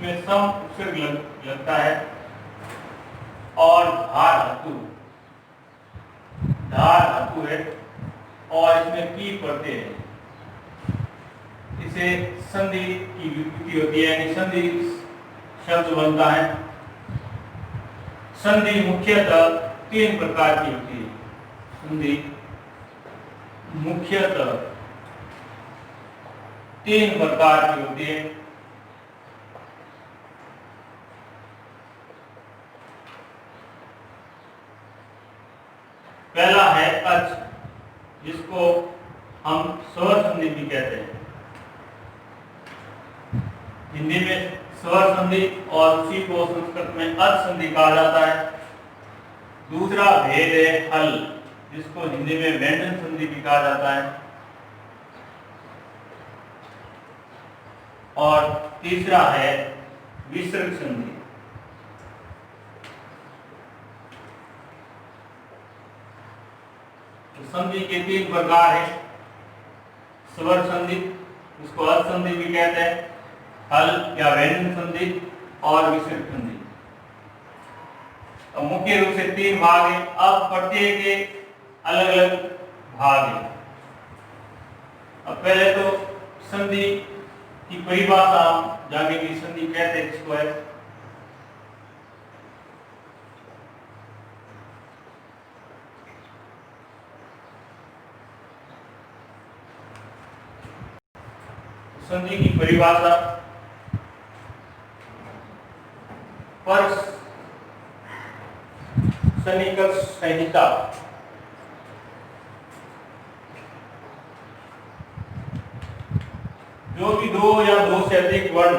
इसमें सम उपसर्ग लगता है और धार धातु है और इसमें की पड़ते हैं, इसे संधि की विकृति होती है, यानी संधि शब्द बनता है। संधि मुख्यतः 3 प्रकार की होती है। संधि मुख्यतः 3 प्रकार की होती है। पहला है अच, जिसको हम स्वर संधि भी कहते हैं। हिंदी में स्वर संधि और उसी को संस्कृत में अच संधि कहा जाता है। दूसरा भेद है हल, जिसको हिंदी में व्यंजन संधि भी कहा जाता है। और तीसरा है विसर्ग संधि। संधि के 3 प्रकार है। स्वर संधि, उसको अच संधि भी कहते हैं, हल या व्यंजन संधि और विसर्ग संधि। तो मुख्य रूप से 3 भाग हैं। अब प्रत्येक के अलग अलग भाग हैं। अब पहले तो संधि की परिभाषा हम जानेंगे। संधि कहते हैं किसको है। संधि की परिभाषा पर सन्निकर्ष संहिता जो भी 2 या 2 से अधिक वर्ण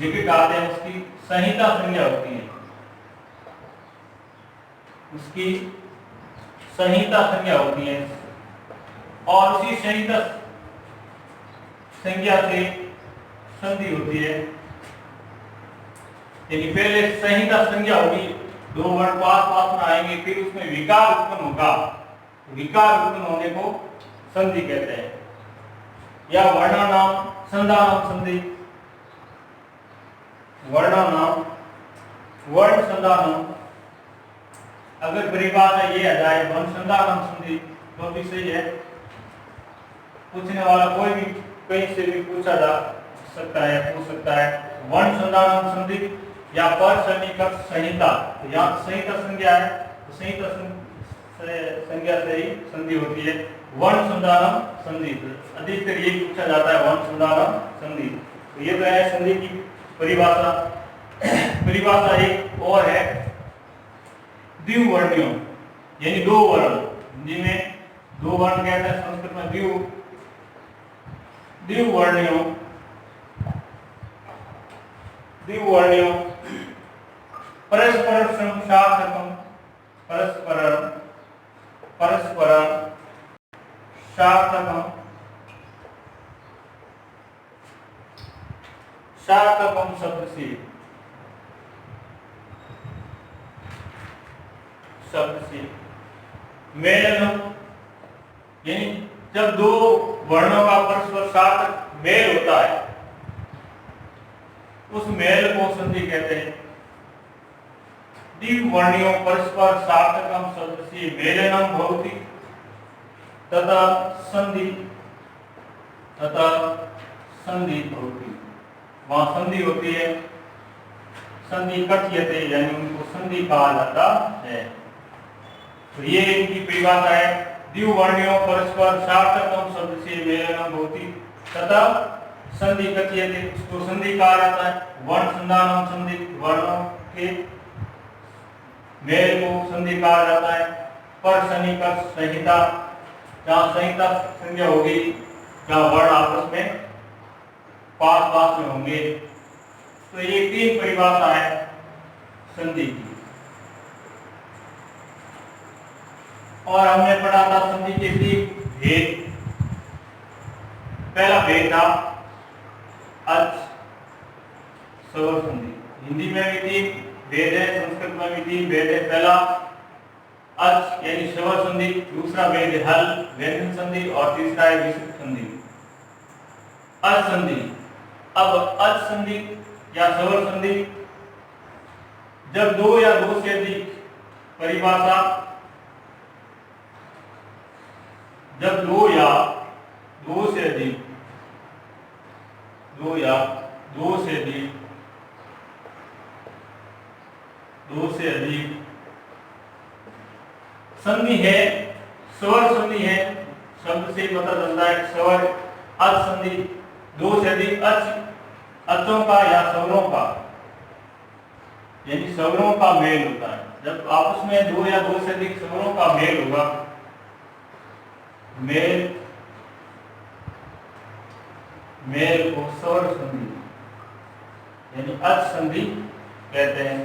निकट आते हैं उसकी संहिता संज्ञा होती है। उसकी संहिता संज्ञा होती है और उसी संहिता संज्ञा से संधि होती है। यानी पहले संहिता संज्ञा होगी, 2 वर्ण पास में आएंगे, फिर उसमें विकार उत्पन्न होगा। विकार उत्पन्न होने को संधि कहते हैं। या वर्णानाम संधानाम संधि। वर्णानाम वर्ण संधानाम, अगर परिभाषा ये आ जाए वर्ण संधानाम संधि तो भी सही है। पूछने वाला कोई भी कहीं से भी पूछा जा सकता है, पूछ सकता है। वर्ण संधानाम संधि या पर सन्निकर्ष संहिता, तो यहाँ संहिता संज्ञा है, तो संहिता संज्ञा से ही संधि होती है। वर्ण संधानाम संधि, अधिकतर ये पूछा जाता है, वर्ण संधानाम संधि। तो ये तो है संधि की परिभाषा। परिभाषा एक और है द्विवर्णीय, यानी 2 वर्ण, हिंदी में 2 वर्ण कहते हैं, संस्कृत में द्विवर्णीय। द्विवर्णीय परस्परम सार्थकम, परस्परम सार्थकम, सार्थकम शब्द से मेलनम, यानी जब 2 वर्णों का परस्पर सार्थक मेल होता है उस मेल को संधि कहते हैं। द्विवर्णीय परस्पर सार्थकम शब्द से मेलनम भवति तथा संधि भवति। वहां संधि होती है। संधि कथ्यते, यानी उनको संधि कहा जाता है। तो ये इनकी परिभाषा है। द्विवर्णीय परस्पर सार्थकम शब्द से मेलनम भवति तथा संधि कथ्यते, उसको संधि कहा जाता है। वर्ण संधानम संधि, वर्णों के मेल को संधि कहा जाता है। पर सन्निकर्ष संहिता, जहाँ संहिता संज्ञा होगी, जहाँ वर्ण आपस में पास में होंगे। तो ये 3 परिभाषा है संधि की। और हमने पढ़ा था संधि के 3 भेद। पहला भेद था अच स्वर संधि। हिंदी में भी 3 भेद है, संस्कृत में भी 3 भेद है। पहला अच यानी स्वर संधि, दूसरा भेद हल व्यंजन संधि और तीसरा है विसर्ग संधि। अच संधि। अब अच संधि या सवर संधि जब दो या दो से अधिक परिभाषा, जब दो या दो से अधिक संधि है, स्वर संधि है, शब्द से पता चलता है स्वर अच संधि, दो से अधिक अचों का या स्वरों का, यानी स्वरों का मेल होता है। जब आपस में दो या दो से अधिक स्वरों का मेल होगा, मेल को स्वर संधि यानी अच संधि कहते हैं।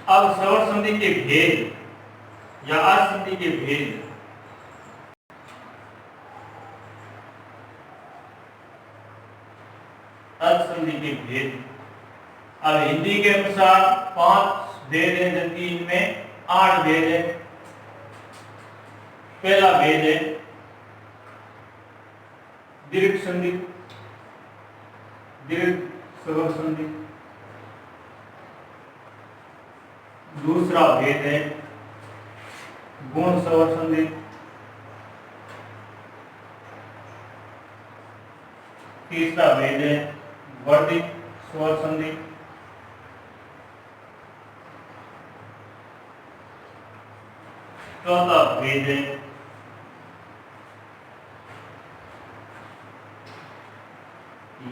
अब स्वर संधि के भेद या अच संधि के भेद, अच संधि के भेद। अब हिंदी के अनुसार 5 भेद हैं, जबकि इनमें 8 भेद है। पहला भेद है दीर्घ संधि, दीर्घ स्वर संधि। दूसरा भेद है गुण स्वर संधि। तीसरा भेद है वर्धित स्वर संधि। चौथा भेद है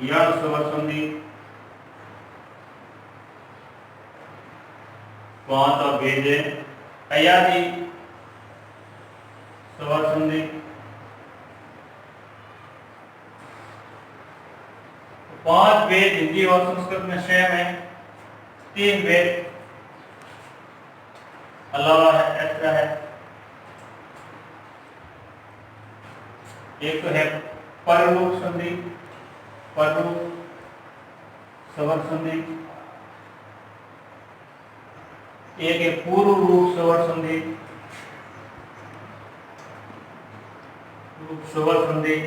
यण स्वर संधि। पांचवा भेद है अयादी स्वर संधि। पांच भेद हिंदी और संस्कृत में सेम है। 3 भेद अलावा है, एक्स्ट्रा है। एक तो है पररूप संधि, पररूप स्वर संधि। एक है पूर्व रूप स्वर संधि, रूप स्वर संधि।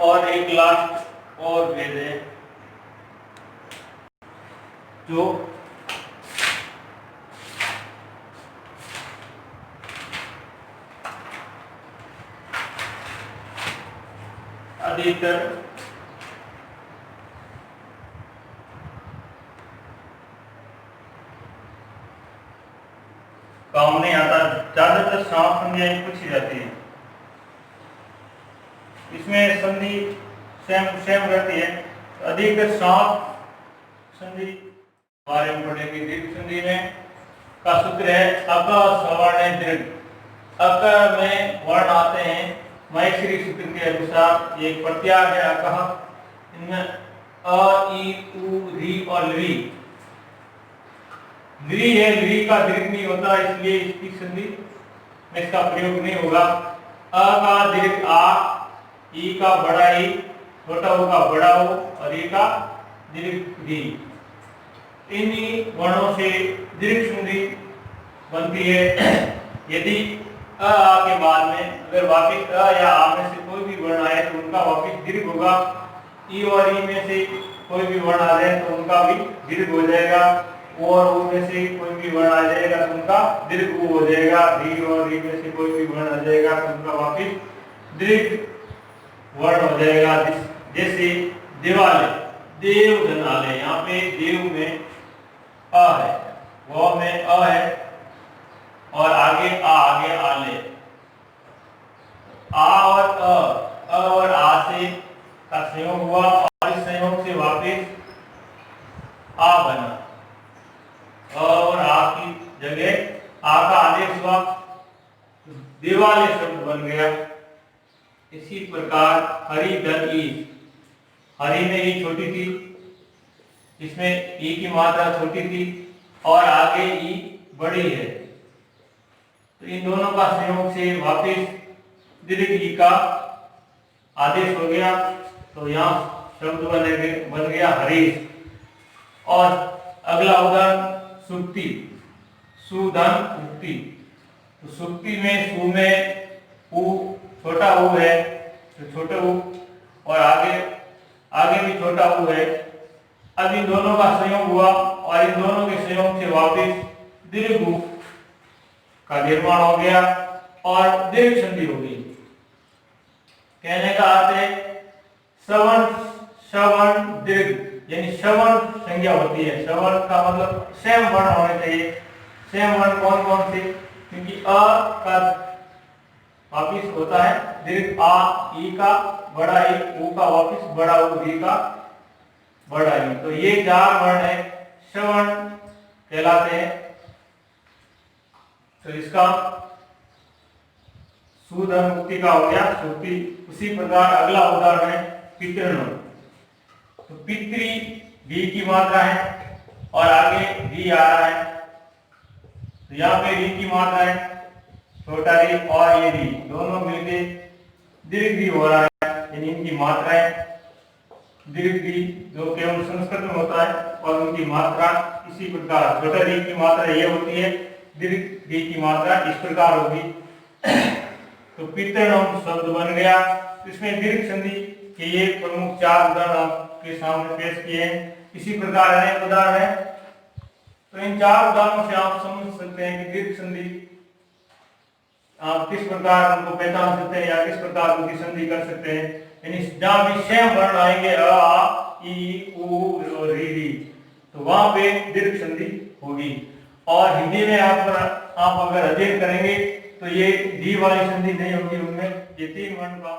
और एक लास्ट और भेद है जो अधिकतर काम नहीं आता, ज्यादातर साफ संधियां पूछी जाती है। इसमें संधि सेम रहती है। अधिकतर साफ संधि बारे में पढ़ेंगे। दीर्घ संधि में का सूत्र है अक सवर्ण दीर्घ। अक में वर्ण आते हैं माहेश्वरी सूत्र के अनुसार। एक प्रत्यार है अक, इनमें अ, ई, उ, री और लृ। लृ है, लृ का दीर्घ नहीं होता, इसलिए इसकी संधि में इसका प्रयोग नहीं होगा। अ का दीर्घ आ, ई का बड़ा ई, छोटा ओ का बड़ा ओ और ई का दीर्घ री। इन्हीं वर्णों से दीर्घ संधि बनती है। यदि अ आ के बाद में अगर वापिस अ या आ में से कोई भी वर्ण आए तो उनका वापिस दीर्घ होगा। ई और ई में से कोई भी वर्ण आ जाए तो उनका भी दीर्घ हो जाएगा। ओ और उ में से कोई भी वर्ण आ जाएगा तो उनका दीर्घ उ हो जाएगा। री और री में से कोई भी वर्ण आ जाएगा तो उनका वापिस दीर्घ वर्ण हो जाएगा। जैसे दिवाले, देव धनालय, यहाँ पे देव में अ है, वो में अ है और आगे आगे आले। आ और आ से का संयोग हुआ और इस संयोग से वापिस आ बना। और आ की जगह आ का आदेश हुआ, दिवाले शब्द बन गया। इसी प्रकार हरि धन ई, हरि में ई छोटी थी, इसमें ई की मात्रा छोटी थी और आगे ई बड़ी है, तो इन दोनों का संयोग से वापिस दीर्घ ई का आदेश हो गया। तो यहाँ शब्द बन गया हरीश। और अगला उदाहरण सुक्ति, सुधन उक्ति। तो सुक्ति में सु में उ छोटा उ है, तो छोटे उ, और आगे आगे भी छोटा उ है। अब इन दोनों का संयोग हुआ और इन दोनों के संयोग से वापिस दीर्घ उ का निर्माण हो गया और दीर्घ संधि हो गई। कहने का अर्थ है श्रवण श्रवण दीर्घ, यानी श्रवण संज्ञा होती है। श्रवण का मतलब सेम वर्ण होने चाहिए। सेम वर्ण कौन कौन से? क्योंकि अ का वापिस होता है दीर्घ आ, ई का बड़ा ई, उ का वापिस बड़ा उ, री का बड़ा ई। तो ये 4 वर्ण है, श्रवण कहलाते हैं। तो इसका सुधन मुक्ति का हो गया सुक्ति। उसी प्रकार अगला उदाहरण है पितृण। तो पितृ वी की मात्रा है और आगे वी आ रहा है। तो यहाँ पे री की मात्रा है, छोटा री और ये री दोनों मिलके दीर्घ री हो रहा है, यानी इनकी मात्राएं दीर्घ री जो केवल संस्कृत में होता है और उनकी मात्रा इसी प्रकार छोटा री की मात्रा ये होती है, दीर्घ री की मात्रा इस प्रकार होगी। तो पितृणम शब्द बन गया। इसमें दीर्घ संधि के ये प्रमुख 4 उदाहरण आपके सामने पेश किए हैं। इसी प्रकार अनेक उदाहरण है। तो इन 4 उदाहरणों से आप समझ सकते हैं कि दीर्घ संधि आप किस प्रकार उनको पहचान सकते हैं या किस प्रकार उनकी संधि कर सकते हैं। यानी जहां भी सेम वर्ण आएंगे अ, आ, ई, उ और री, तो वहां पे दीर्घ संधि होगी। और हिंदी में आप अगर अध्ययन करेंगे तो ये दी वाली संधि नहीं होगी, उनमें ये 3 वर्ण का